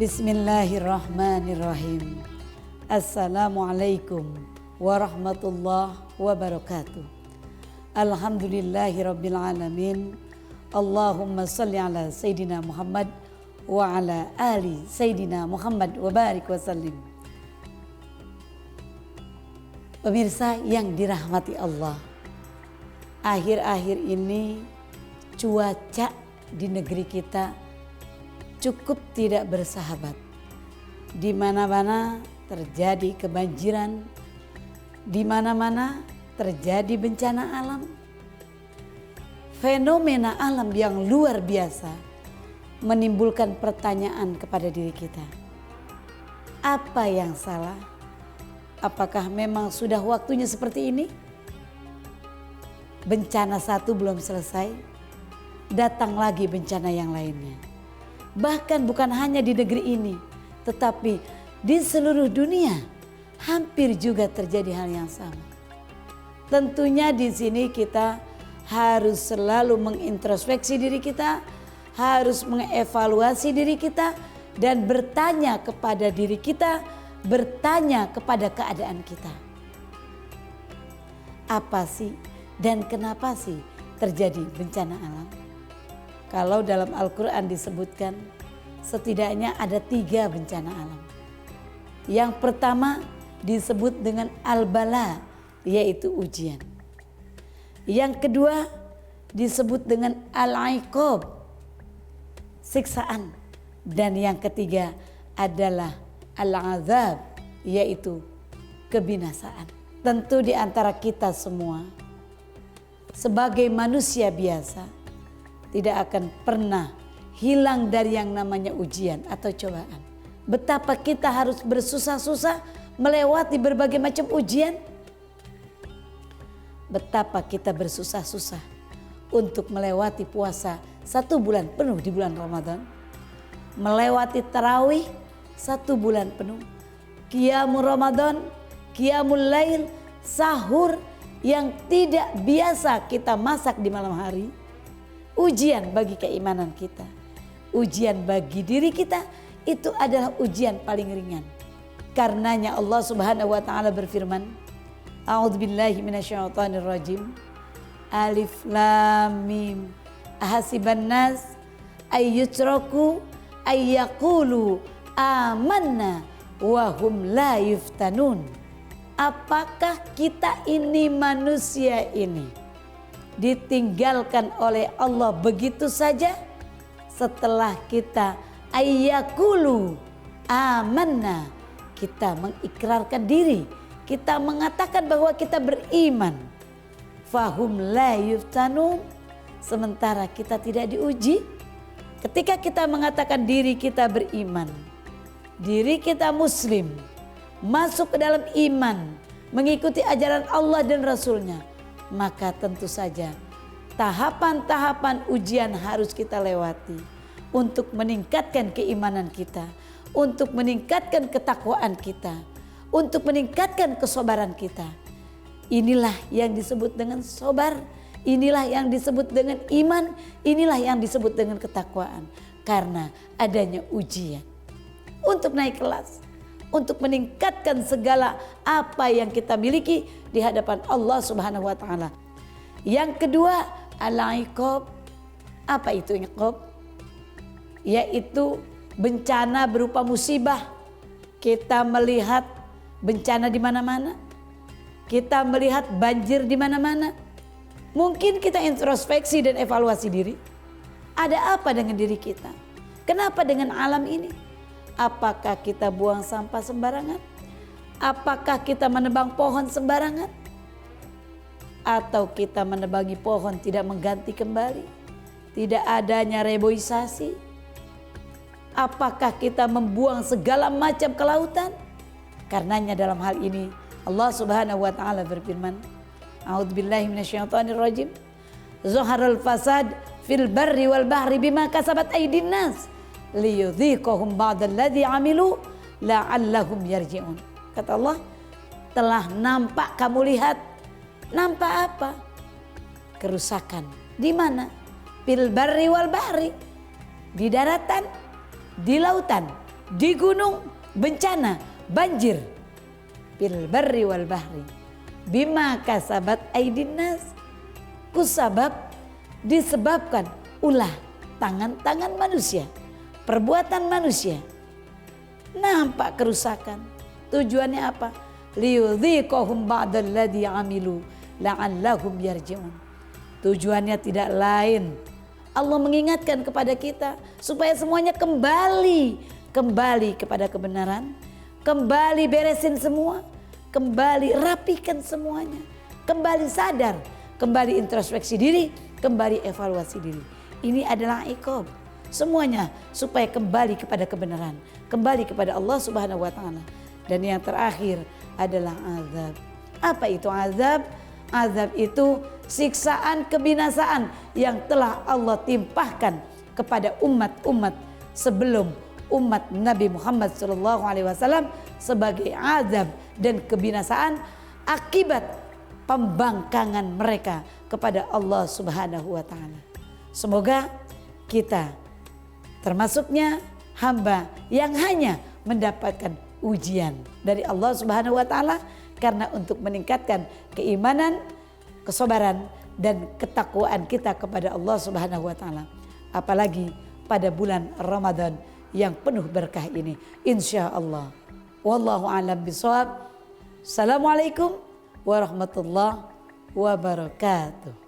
Bismillahirrahmanirrahim. Assalamualaikum warahmatullahi wabarakatuh. Alhamdulillahirabbil alamin. Allahumma shalli ala Sayyidina Muhammad wa ala ali Sayyidina Muhammad wa barik wa sallim. Pemirsa yang dirahmati Allah, akhir-akhir ini cuaca di negeri kita cukup tidak bersahabat. Di mana-mana terjadi kebanjiran, di mana-mana terjadi bencana alam. Fenomena alam yang luar biasa menimbulkan pertanyaan kepada diri kita. Apa yang salah? Apakah memang sudah waktunya seperti ini? Bencana satu belum selesai, datang lagi bencana yang lainnya. Bahkan bukan hanya di negeri ini, tetapi di seluruh dunia hampir juga terjadi hal yang sama. Tentunya di sini kita harus selalu mengintrospeksi diri kita, harus mengevaluasi diri kita dan bertanya kepada diri kita, bertanya kepada keadaan kita. Apa sih dan kenapa sih terjadi bencana alam? Kalau dalam Al-Quran disebutkan setidaknya ada 3 bencana alam. Yang pertama disebut dengan al-bala, yaitu ujian. Yang kedua disebut dengan al-iqab, siksaan. Dan yang ketiga adalah al-azab, yaitu kebinasaan. Tentu di antara kita semua sebagai manusia biasa tidak akan pernah hilang dari yang namanya ujian atau cobaan. Betapa kita harus bersusah-susah melewati berbagai macam ujian. Betapa kita bersusah-susah untuk melewati puasa 1 bulan penuh di bulan Ramadan. Melewati tarawih 1 bulan penuh. Qiyamul Ramadan, qiyamul lail, sahur yang tidak biasa kita masak di malam hari. Ujian bagi keimanan kita, ujian bagi diri kita, itu adalah ujian paling ringan. Karenanya Allah Subhanahu wa taala berfirman, A'udzubillahi minasyaitonirrajim. Alif lam mim. Ahasiban nas ayyutraku ayyaqulu amanna wa hum la yuftanun. Apakah kita ini manusia ini ditinggalkan oleh Allah begitu saja setelah kita ayyakulu amanna, kita mengikrarkan diri, kita mengatakan bahwa kita beriman, fahum la yuftanun, sementara kita tidak diuji. Ketika kita mengatakan diri kita beriman, diri kita muslim, masuk ke dalam iman, mengikuti ajaran Allah dan Rasulnya, maka tentu saja tahapan-tahapan ujian harus kita lewati untuk meningkatkan keimanan kita, untuk meningkatkan ketakwaan kita, untuk meningkatkan kesabaran kita. Inilah yang disebut dengan sabar, inilah yang disebut dengan iman, inilah yang disebut dengan ketakwaan. Karena adanya ujian untuk naik kelas, untuk meningkatkan segala apa yang kita miliki di hadapan Allah Subhanahu wa taala. Yang kedua, al-iqab. Apa itu iqab? Yaitu bencana berupa musibah. Kita melihat bencana di mana-mana. Kita melihat banjir di mana-mana. Mungkin kita introspeksi dan evaluasi diri. Ada apa dengan diri kita? Kenapa dengan alam ini? Apakah kita buang sampah sembarangan? Apakah kita menebang pohon sembarangan? Atau kita menebangi pohon tidak mengganti kembali? Tidak adanya reboisasi? Apakah kita membuang segala macam ke lautan? Karenanya dalam hal ini Allah Subhanahu wa taala berfirman, A'udzubillahi minasyaitonirrajim. Zaharal fasad fil barri wal bahri bima kasabat aydin nas liyudhiqahum ba'dalladzi amilu la'allahum yarji'un. Kata Allah, telah nampak, kamu lihat. Nampak apa? Kerusakan. Di mana? Fil barri wal bahri. Di daratan, di lautan. di gunung bencana, banjir. Bil barri wal bahri bima kasabat aydin nas. Kusabab disebabkan ulah tangan-tangan manusia, perbuatan manusia. Nampak kerusakan. Tujuannya apa? Liyudhiqahum ba'dalladzi amilu la'allahum yarji'un. Tujuannya tidak lain, Allah mengingatkan kepada kita supaya semuanya kembali kepada kebenaran, kembali beresin semua, kembali rapikan semuanya, kembali sadar, kembali introspeksi diri, kembali evaluasi diri. Ini adalah iqab. Semuanya supaya kembali kepada kebenaran, kembali kepada Allah Subhanahu wa taala. Dan yang terakhir adalah azab. Apa itu azab? Azab itu siksaan kebinasaan yang telah Allah timpahkan kepada umat-umat sebelum umat Nabi Muhammad SAW sebagai azab dan kebinasaan akibat pembangkangan mereka kepada Allah Subhanahu wa taala. Semoga kita termasuknya hamba yang hanya mendapatkan ujian dari Allah Subhanahu wa taala karena untuk meningkatkan keimanan, kesabaran dan ketakwaan kita kepada Allah Subhanahu wa taala. Apalagi pada bulan Ramadan yang penuh berkah ini, insyaallah. Wallahu a'lam bishawab. Assalamualaikum warahmatullahi wabarakatuh.